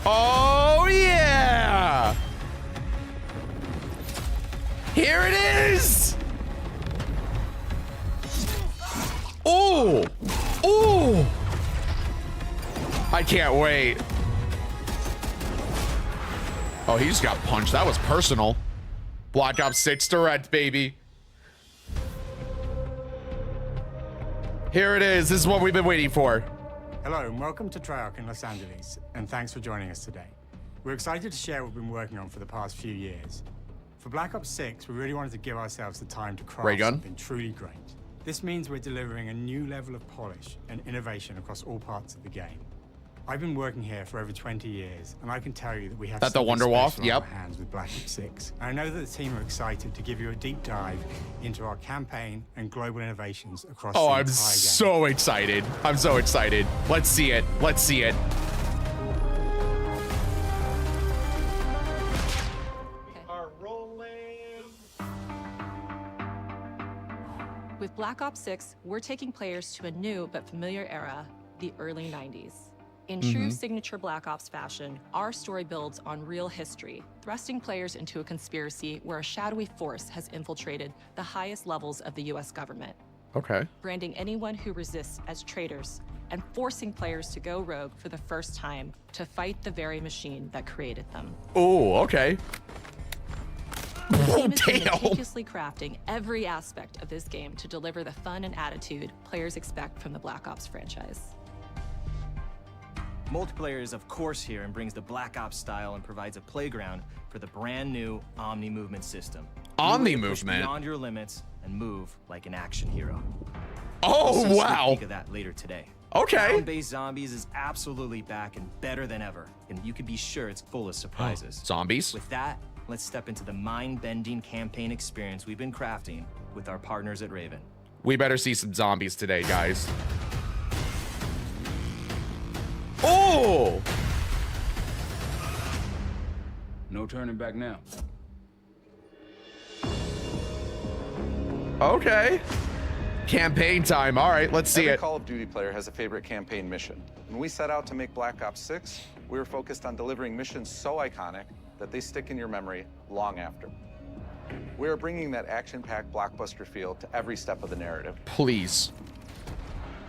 Oh, yeah! Here it is! Oh! Oh! I can't wait. Oh, he just got punched. That was personal. Black Ops 6 Direct, baby. Here it is. This is what we've been waiting for. Hello and welcome to TREYARCH in Los Angeles, and thanks for joining us today. We're excited to share what we've been working on for the past few years. For Black Ops 6, we really wanted to give ourselves the time to craft something truly great. This means we're delivering a new level of polish and innovation across all parts of the game. I've been working here for over 20 years, and I can tell you that we have the Wonderwall. Yep. hands with Black Ops 6. And I know that the team are excited to give you a deep dive into our campaign and global innovations across the entire game. I'm so excited. I'm so excited. Let's see it. Let's see it. With Black Ops 6, we're taking players to a new but familiar era, the early 90s. In true signature Black Ops fashion, our story builds on real history, thrusting players into a conspiracy where a shadowy force has infiltrated the highest levels of the US government. Okay. Branding anyone who resists as traitors and forcing players to go rogue for the first time to fight the very machine that created them. Oh, okay. The team is meticulously crafting every aspect of this game to deliver the fun and attitude players expect from the Black Ops franchise. Multiplayer is of course here and brings the Black Ops style and provides a playground for the brand new Omni movement system. Omni Push movement? beyond your limits and move like an action hero. Oh, We'll see a wow. sneak peek of that later today. Okay. Ground-based zombies is absolutely back and better than ever, and you can be sure it's full of surprises. Zombies? With that, let's step into the mind-bending campaign experience we've been crafting with our partners at Raven. We better see some zombies today, guys. Oh! No turning back now. Okay. Campaign time. All right, let's see Every it. Call of Duty player has a favorite campaign mission. When we set out to make Black Ops 6, we were focused on delivering missions so iconic that they stick in your memory long after. We are bringing that action-packed blockbuster feel to every step of the narrative. Please.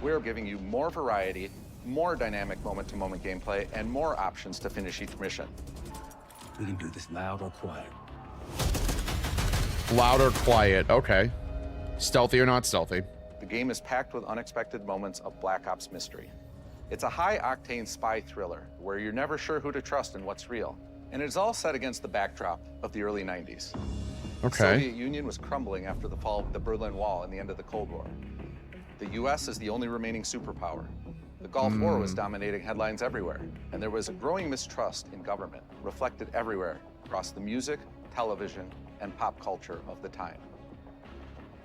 We are giving you more variety, more dynamic moment-to-moment gameplay, and more options to finish each mission. We can do this loud or quiet. Loud or quiet. Okay. Stealthy or not stealthy? The game is packed with unexpected moments of Black Ops mystery. It's a high-octane spy thriller where you're never sure who to trust and what's real. And it's all set against the backdrop of the early 90s. The Okay. Soviet Union was crumbling after the fall of the Berlin Wall and the end of the Cold War. The US is the only remaining superpower. The Gulf War was dominating headlines everywhere, and there was a growing mistrust in government, reflected everywhere across the music, television, and pop culture of the time.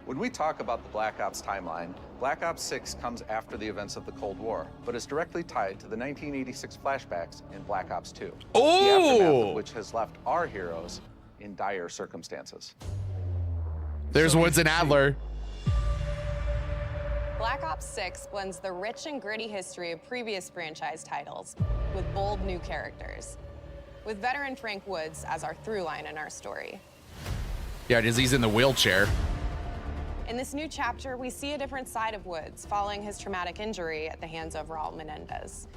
When we talk about the Black Ops timeline, Black Ops 6 comes after the events of the Cold War, but is directly tied to the 1986 flashbacks in Black Ops 2. The aftermath of which has left our heroes in dire circumstances. There's Woods and Adler. Black Ops 6 blends the rich and gritty history of previous franchise titles with bold new characters, with veteran Frank Woods as our through line in our story. Yeah, because he's in the wheelchair. In this new chapter, we see a different side of Woods following his traumatic injury at the hands of Raul Menendez.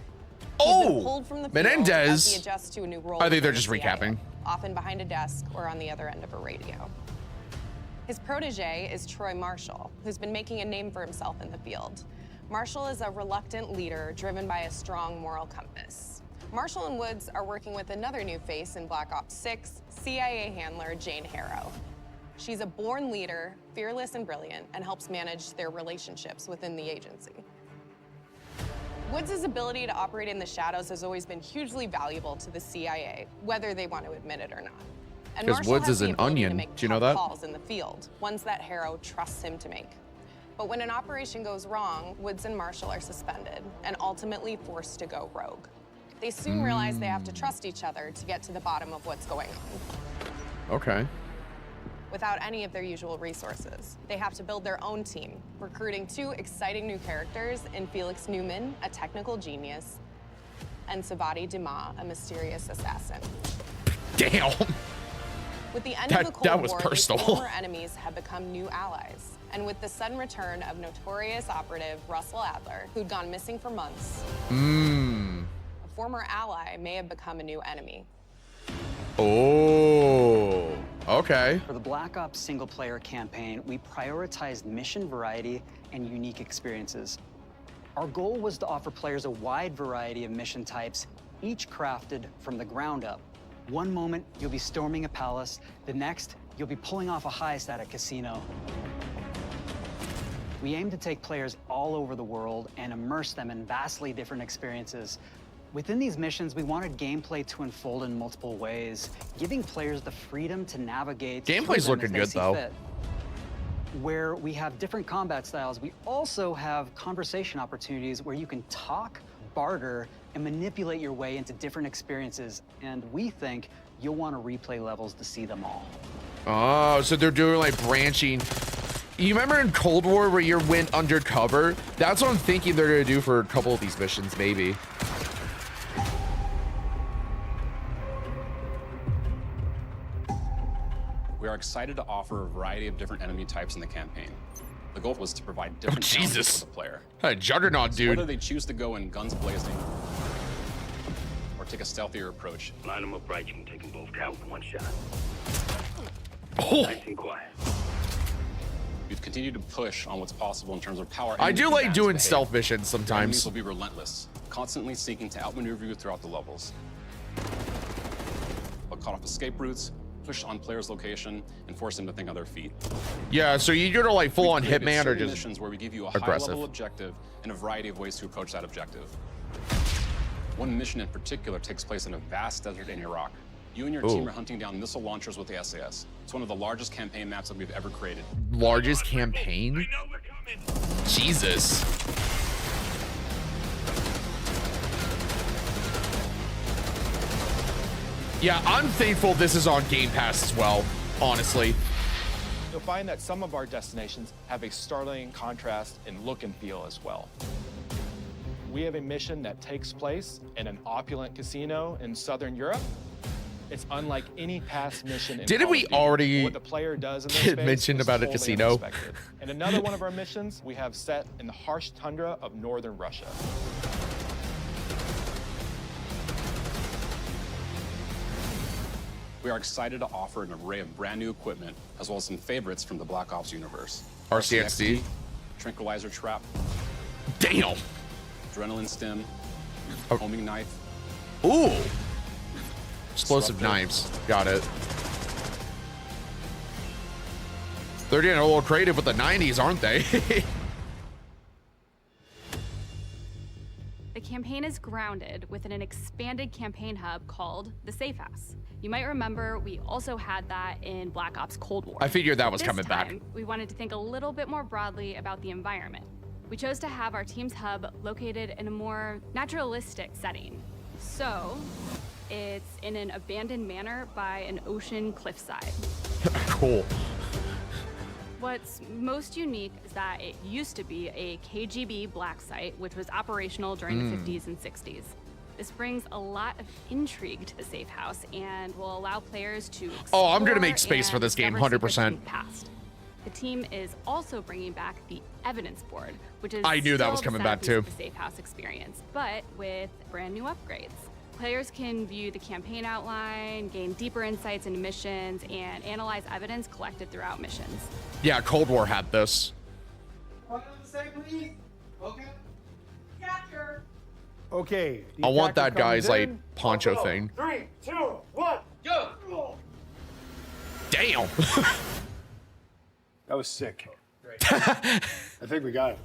He's been pulled from the field Menendez. as he adjusts to a new role. I think they're within just the CIA, recapping. often behind a desk or on the other end of a radio. His protege is Troy Marshall, who's been making a name for himself in the field. Marshall is a reluctant leader driven by a strong moral compass. Marshall and Woods are working with another new face in Black Ops 6, CIA handler Jane Harrow. She's a born leader, fearless and brilliant, and helps manage their relationships within the agency. Woods' ability to operate in the shadows has always been hugely valuable to the CIA, whether they want to admit it or not. And Because Marshall Woods has is the an ability to onion. make Do you know tough that? calls in the field, ones that Harrow trusts him to make. But when an operation goes wrong, Woods and Marshall are suspended and ultimately forced to go rogue. They soon realize they have to trust each other to get to the bottom of what's going on. Okay. Without any of their usual resources, they have to build their own team, recruiting two exciting new characters in Felix Newman, a technical genius, and Savati Dumas, a mysterious assassin. Damn. With the end of the Cold was War, personal. these former enemies have become new allies. And with the sudden return of notorious operative Russell Adler, who'd gone missing for months, a former ally may have become a new enemy. Oh, okay. For the Black Ops single-player campaign, we prioritized mission variety and unique experiences. Our goal was to offer players a wide variety of mission types, each crafted from the ground up. One moment, you'll be storming a palace. The next, you'll be pulling off a heist at a casino. We aim to take players all over the world and immerse them in vastly different experiences. Within these missions, we wanted gameplay to unfold in multiple ways, giving players the freedom to navigate. Gameplay's looking good, though. Fit. Where we have different combat styles, we also have conversation opportunities where you can talk, barter, and manipulate your way into different experiences. And we think you'll want to replay levels to see them all. Oh, so they're doing like branching. You remember in Cold War where you went undercover? That's what I'm thinking they're going to do for a couple of these missions, maybe. We are excited to offer a variety of different enemy types in the campaign. The goal was to provide different challenges Jesus. for the player. Hey, Juggernaut, So dude. whether they choose to go in guns blazing or take a stealthier approach. Line them up right, you can take them both out with one shot. Oh. Nice and quiet. We've continued to push on what's possible in terms of power. I do like doing behavior. stealth missions Enemies sometimes. will be relentless, constantly seeking to outmaneuver you throughout the levels. They'll cut off escape routes, push on players' location, and force them to think on their feet. Yeah, so you're gonna like full on We've created Hitman or certain just missions where we give you a aggressive? high-level objective and a variety of ways to approach that objective. One mission in particular takes place in a vast desert in Iraq. You and your team are hunting down missile launchers with the SAS. It's one of the largest campaign maps that we've ever created. Largest campaign? I know we're coming. Jesus. Yeah, I'm thankful this is on Game Pass as well, honestly. You'll find that some of our destinations have a startling contrast in look and feel as well. We have a mission that takes place in an opulent casino in Southern Europe. It's unlike any past mission in Didn't Call we of Duty. already What the player does in this get space mentioned is about a totally casino? unexpected. And another one of our missions we have set in the harsh tundra of northern Russia. We are excited to offer an array of brand new equipment, as well as some favorites from the Black Ops universe. RCXD. Tranquilizer trap, Damn. adrenaline stim, Oh. homing knife, Ooh. Explosive Disruptor. knives. Got it. They're getting a little creative with the 90s, aren't they? The campaign is grounded within an expanded campaign hub called the Safe House. You might remember we also had that in Black Ops Cold War. I figured that was This coming back. time, we wanted to think a little bit more broadly about the environment. We chose to have our team's hub located in a more naturalistic setting. So, it's in an abandoned manor by an ocean cliffside. Cool. What's most unique is that it used to be a KGB black site, which was operational during the 50s and 60s. This brings a lot of intrigue to the Safe House and will allow players to Oh, I'm gonna explore make space for and this game, discover secrets 100%. from the past. The team is also bringing back the evidence board, which is I knew that still was the coming back centerpiece too. of the Safe House experience, but with brand new upgrades. Players can view the campaign outline, gain deeper insights into missions, and analyze evidence collected throughout missions. Yeah, Cold War had this. Okay. I want that guy's like poncho thing. 3, 2, 1, go! Damn. That was sick. I think we got it.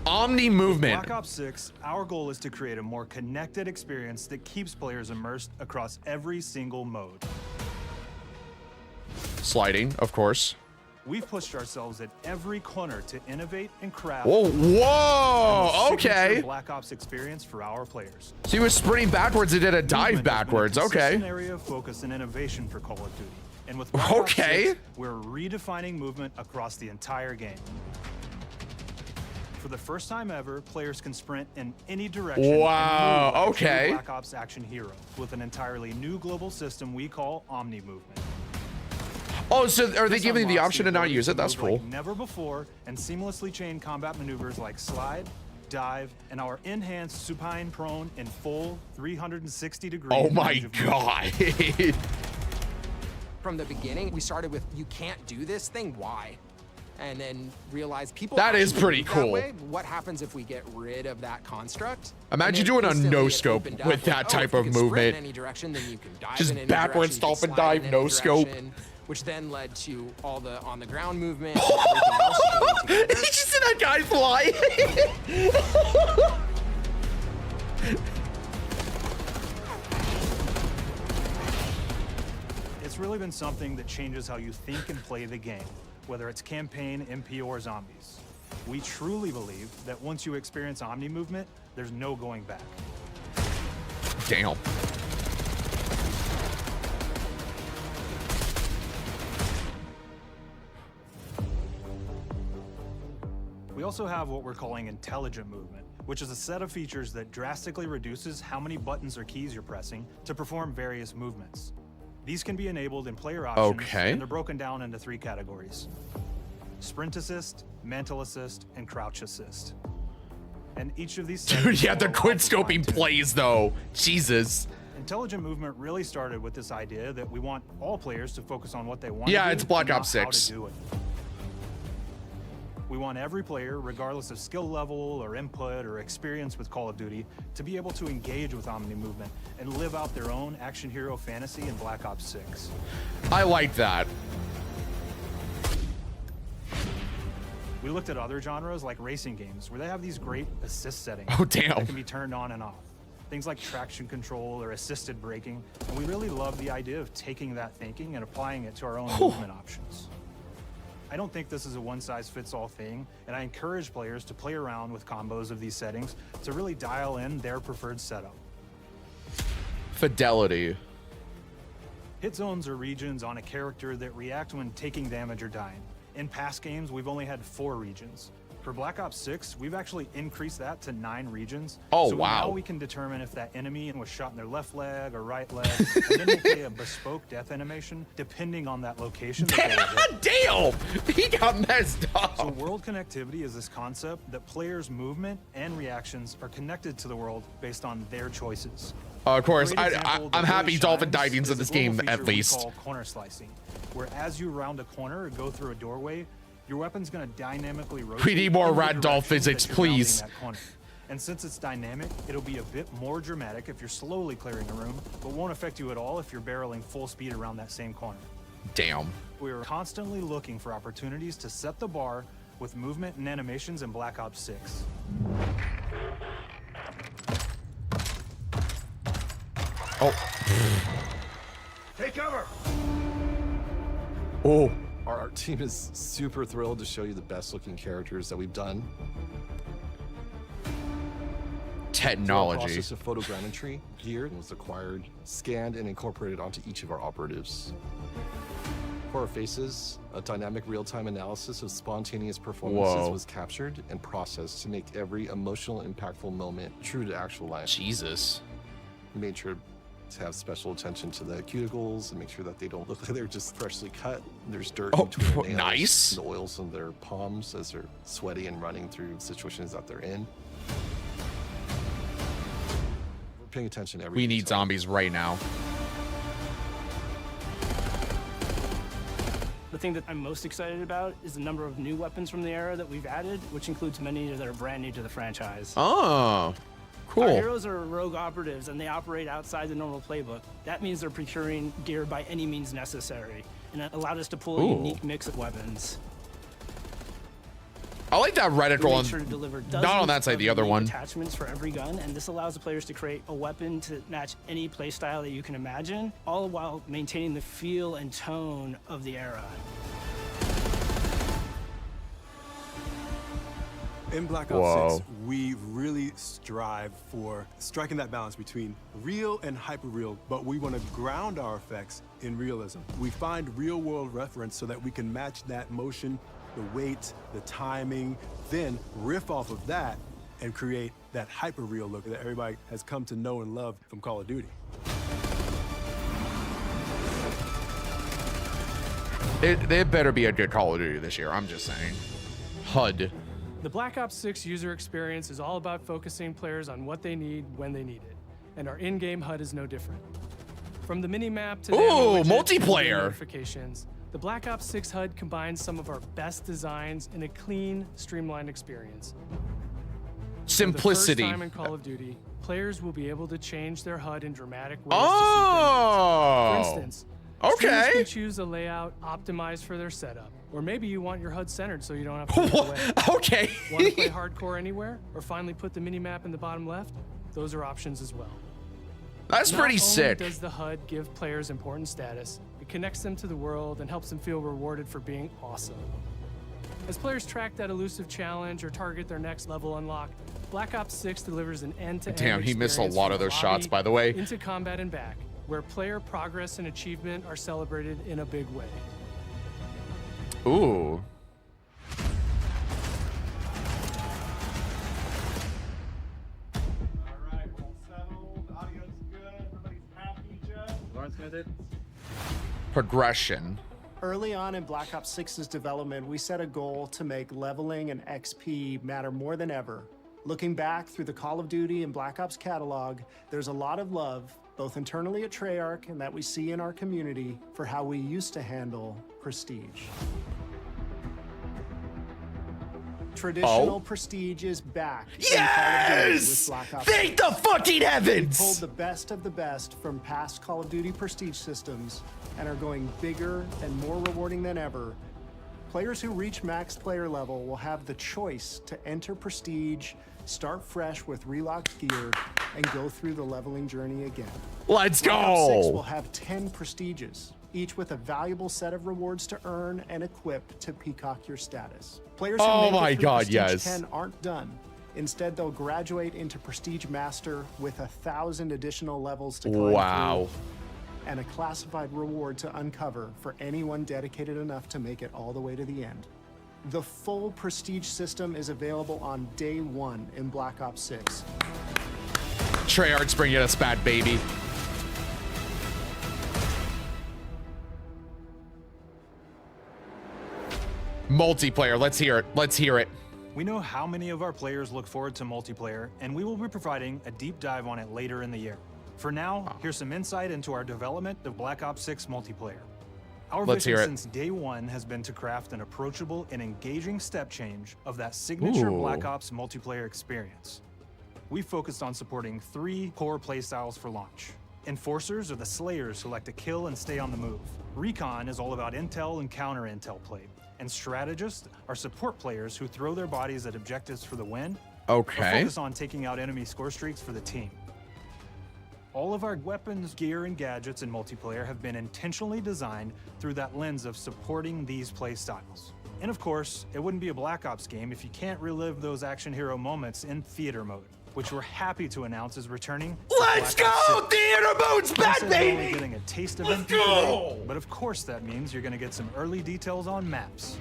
Omni movement. Black Ops 6, our goal is to create a more connected experience that keeps players immersed across every single mode. Sliding, of course. We've pushed ourselves at every corner to innovate and craft Whoa, whoa, a signature okay. Black Ops experience for our players. So he was sprinting backwards and did a dive Movement has been a backwards. consistent Okay. area of focus and innovation for Call of Duty. And with Black Ops Okay. 6, we're redefining movement across the entire game. For the first time ever, players can sprint in any direction. Wow, and move like a true okay. Black Ops action hero with an entirely new global system we call Omni Movement. Oh, so are they This giving you the unlocks option to not ability use it? That's move like cool. never before and seamlessly chain combat maneuvers like slide, dive, and our enhanced supine prone in full 360-degree. Oh my god. From the beginning, we started with, you can't do this thing, why? And then realized people That is actually pretty move that cool. way. What happens if we get rid of that construct? Imagine And then doing a instantly no it scope opened up with that oh, type if you of can sprint movement. in any direction, then you can dive Just in any backwards, direction, you can stop and slide dive, in no any scope. direction, which then led to all the on the ground movement and everything else coming together. Did you see that guy fly? It's really been something that changes how you think and play the game, whether it's campaign, MP, or zombies. We truly believe that once you experience Omni Movement, there's no going back. Damn. We also have what we're calling intelligent movement, which is a set of features that drastically reduces how many buttons or keys you're pressing to perform various movements. These can be enabled in player options, Okay. and they're broken down into 3 categories: Sprint Assist, Mantle Assist, and Crouch Assist. And each of these Dude, yeah, the settings quid will allow for scoping fine-tuning. plays though. Jesus. Intelligent movement really started with this idea that we want all players to focus on what they want Yeah, to do, it's Black and not Ops how to 6. do it. We want every player, regardless of skill level or input or experience with Call of Duty, to be able to engage with Omni Movement and live out their own action hero fantasy in Black Ops 6. I like that. We looked at other genres like racing games, where they have these great assist settings Oh, damn. that can be turned on and off. Things like traction control or assisted braking, and we really love the idea of taking that thinking and applying it to our own movement options. I don't think this is a one-size-fits-all thing, and I encourage players to play around with combos of these settings to really dial in their preferred setup. Fidelity. Hit zones are regions on a character that react when taking damage or dying. In past games, we've only had 4 regions. For Black Ops 6, we've actually increased that to 9 regions. Oh, so wow. now we can determine if that enemy was shot in their left leg or right leg, and then we'll play a bespoke death animation depending on that location. that they were hit. Damn! He got messed up. So world connectivity is this concept that players' movement and reactions are connected to the world based on their choices. Of course, A great example that I'm happy really dolphin shines diving's in is this a global game feature at we least. call corner slicing, where as you round a corner or go through a doorway, your weapon's going to dynamically rotate. We need more in the ragdoll direction physics, that you're rounding please. that corner. And since it's dynamic, it'll be a bit more dramatic if you're slowly clearing a room, but won't affect you at all if you're barreling full speed around that same corner. Damn. We're constantly looking for opportunities to set the bar with movement and animations in Black Ops 6. Oh. Take cover! Oh. Our team is super thrilled to show you the best looking characters that we've done. Technology. The process of photogrammetry gear was acquired, scanned, and incorporated onto each of our operatives. For our faces, a dynamic real-time analysis of spontaneous performances Whoa. was captured and processed to make every emotional, impactful moment true to actual life. Jesus. We made sure to have special attention to the cuticles and make sure that they don't look like they're just freshly cut. There's dirt between their nails, nice. the oils on their palms as they're sweaty and running through situations that they're in. We're paying attention to every We need detail. zombies right now. The thing that I'm most excited about is the number of new weapons from the era that we've added, which includes many that are brand new to the franchise. Oh, cool. Our heroes are rogue operatives, and they operate outside the normal playbook. That means they're procuring gear by any means necessary, and it allowed us to pull a Ooh. unique mix of weapons. I like that We reticle made on, sure to deliver not on that dozens side, of the other unique one. attachments for every gun, and this allows the players to create a weapon to match any playstyle that you can imagine, all while maintaining the feel and tone of the era. In Black Ops 6, we really strive for striking that balance between real and hyper-real, but we want to ground our effects in realism. We find real-world reference so that we can match that motion the weight, the timing, then riff off of that and create that hyper-real look that everybody has come to know and love from Call of Duty. It better be a good Call of Duty this year, I'm just saying. HUD. The Black Ops 6 user experience is all about focusing players on what they need when they need it, and our in-game HUD is no different. From the mini-map to the multiplayer notifications, the Black Ops 6 HUD combines some of our best designs in a clean, streamlined experience. Simplicity. For the first time in Call of Duty, players will be able to change their HUD in dramatic ways Oh! to suit their needs. For instance, Okay. streamers can choose a layout optimized for their setup. Or maybe you want your HUD centered so you don't have to move away. Okay. Want to play hardcore anywhere? Or finally put the mini-map in the bottom left? Those are options as well. That's pretty sick. Not only does the HUD give players important status, it connects them to the world and helps them feel rewarded for being awesome. As players track that elusive challenge or target their next level unlock, Black Ops 6 delivers an end-to-end Damn, he missed a lot of those shots, by the way. Into combat and back, where player progress and achievement are celebrated in a big way. Ooh. Progression. Early on in Black Ops 6's development, we set a goal to make leveling and XP matter more than ever. Looking back through the Call of Duty and Black Ops catalog, there's a lot of love, both internally at TREYARCH and that we see in our community, for how we used to handle prestige. Traditional prestige is back. Yes! With Black Ops Thank the fucking heavens! We pulled the best of the best from past Call of Duty prestige systems and are going bigger and more rewarding than ever. Players who reach max player level will have the choice to enter prestige, start fresh with relocked gear, and go through the leveling journey again. Let's Black Ops 6 go! will have 10 prestiges, each with a valuable set of rewards to earn and equip to peacock your status. Players who Oh make my it through God, Prestige yes. 10 aren't done. Instead, they'll graduate into Prestige Master with 1,000 additional levels to climb Wow. through, and a classified reward to uncover for anyone dedicated enough to make it all the way to the end. The full Prestige system is available on day one in Black Ops 6. TREYARCH's bringing us back, baby. Multiplayer, let's hear it. Let's hear it. We know how many of our players look forward to multiplayer, and we will be providing a deep dive on it later in the year. For now, here's some insight into our development of Black Ops 6 multiplayer. Our vision since day one has been to craft an approachable and engaging step change of that signature Black Ops multiplayer experience. We focused on supporting 3 core playstyles for launch. Enforcers are the slayers who like to kill and stay on the move. Recon is all about intel and counter-intel play. And strategists are support players who throw their bodies at objectives for the win. Okay. Or focus on taking out enemy score streaks for the team. All of our weapons, gear, and gadgets in multiplayer have been intentionally designed through that lens of supporting these play styles. And of course, it wouldn't be a Black Ops game if you can't relive those action hero moments in theater mode, which we're happy to announce is returning. Let's go! Theater mode's back, baby! Only getting a taste of Let's MP go! today, but of course that means you're gonna get some early details on maps.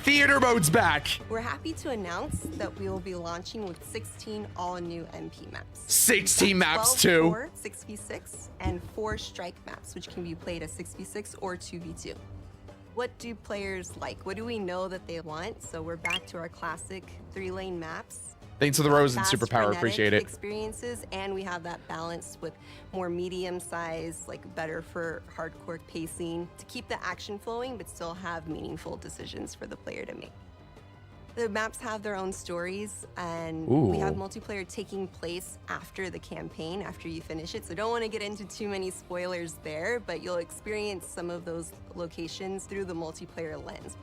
Theater mode's back. We're happy to announce that we will be launching with 16 all-new MP maps. 16 maps 12 too. for 6v6 and 4 strike maps, which can be played as 6v6 or 2v2. What do players like? What do we know that they want? So we're back to our classic 3-lane maps. Thanks to the Rose and Fast, Superpower, frenetic appreciate it. Experiences, and we have that balance with more medium size, like better for hardcore pacing to keep the action flowing, but still have meaningful decisions for the player to make. The maps have their own stories, and we have multiplayer taking place after the campaign, after you finish it. So don't want to get into too many spoilers there, but you'll experience some of those locations through the multiplayer lens.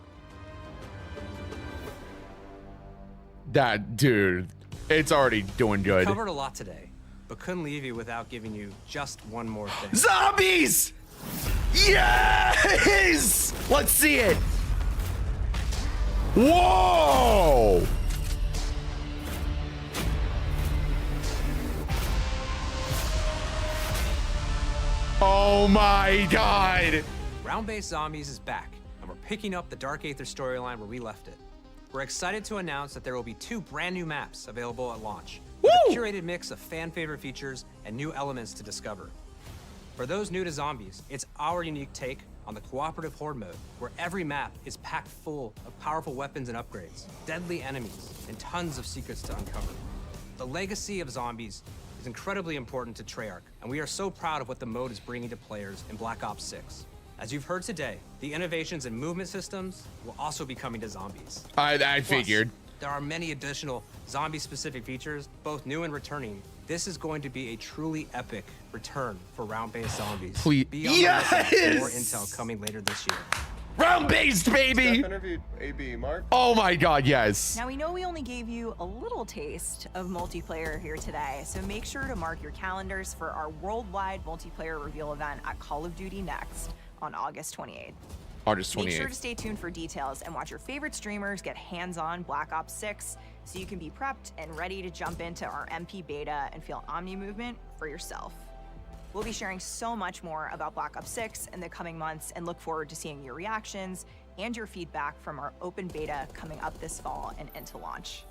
That dude, it's already doing We good. covered a lot today, but couldn't leave you without giving you just one more thing. Zombies! Yes! Let's see it. Whoa! Oh my God! Round-based zombies is back, and we're picking up the Dark Aether storyline where we left it. We're excited to announce that there will be 2 brand new maps available at launch, with a curated mix of fan-favorite features and new elements to discover. For those new to zombies, it's our unique take on the cooperative horde mode, where every map is packed full of powerful weapons and upgrades, deadly enemies, and tons of secrets to uncover. The legacy of zombies is incredibly important to TREYARCH, and we are so proud of what the mode is bringing to players in Black Ops 6. As you've heard today, the innovations in movement systems will also be coming to zombies. I figured. There are many additional zombie-specific features, both new and returning. This is going to be a truly epic return for round-based zombies. Please. Be on the lookout for more intel coming later this year. Round-based, baby! Steph interviewed AB, Mark. Oh my god, yes. Now, we know we only gave you a little taste of multiplayer here today, so make sure to mark your calendars for our worldwide multiplayer reveal event at Call of Duty Next on August 28th. August 28th. Make sure to stay tuned for details and watch your favorite streamers get hands-on Black Ops 6 so you can be prepped and ready to jump into our MP beta and feel Omni movement for yourself. We'll be sharing so much more about Black Ops 6 in the coming months and look forward to seeing your reactions and your feedback from our open beta coming up this fall and into launch.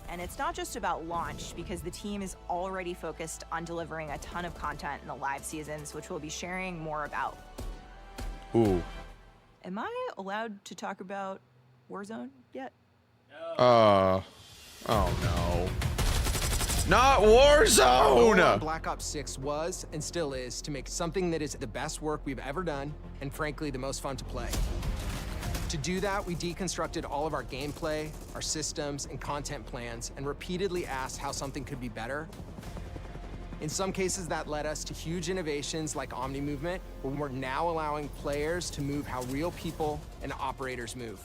And it's not just about launch, because the team is already focused on delivering a ton of content in the live seasons, which we'll be sharing more about. Ooh. Am I allowed to talk about Warzone yet? Oh no. Not Warzone! Black Ops 6 was, and still is, to make something that is the best work we've ever done, and frankly, the most fun to play. To do that, we deconstructed all of our gameplay, our systems, and content plans, and repeatedly asked how something could be better. In some cases, that led us to huge innovations like Omni Movement, where we're now allowing players to move how real people and operators move.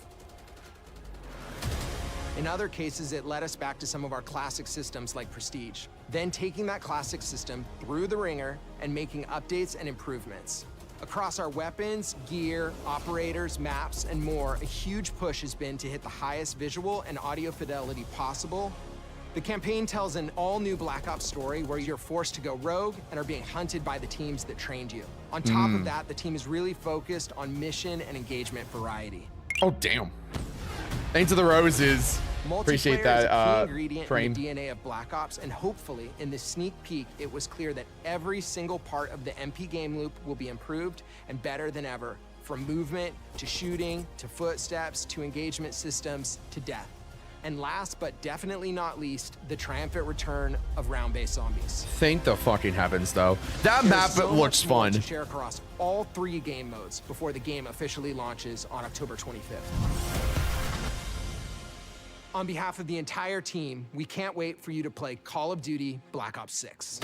In other cases, it led us back to some of our classic systems like Prestige, then taking that classic system through the ringer and making updates and improvements. Across our weapons, gear, operators, maps, and more, a huge push has been to hit the highest visual and audio fidelity possible. The campaign tells an all-new Black Ops story where you're forced to go rogue and are being hunted by the teams that trained you. On top of that, the team is really focused on mission and engagement variety. Oh, damn. Thanks to the roses. Appreciate that, Multiplayer is a key ingredient frame. in the DNA of Black Ops, and hopefully, in this sneak peek, it was clear that every single part of the MP game loop will be improved and better than ever, from movement, to shooting, to footsteps, to engagement systems, to death. And last but definitely not least, the triumphant return of round-based zombies. Thank the fucking heavens, though. That There's map so looks much more fun. to share across all 3 game modes before the game officially launches on October 25th. On behalf of the entire team, we can't wait for you to play Call of Duty Black Ops 6.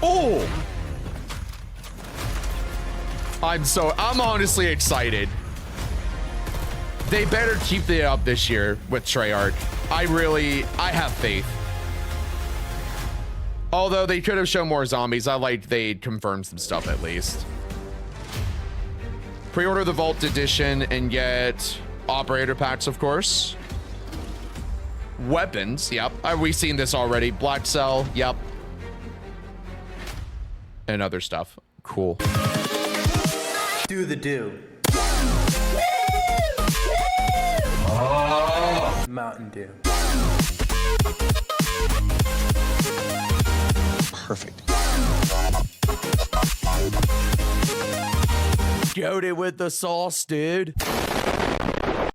Oh! I'm honestly excited. They better keep it up this year with Treyarch. I have faith. Although they could have shown more zombies, I liked they confirmed some stuff at least. Pre-order the Vault Edition and get operator packs, of course. Weapons, yep. We've seen this already. Black Cell, yep. And other stuff. Cool. Do the do. Mountain Dew. Perfect. Goated with the sauce, dude.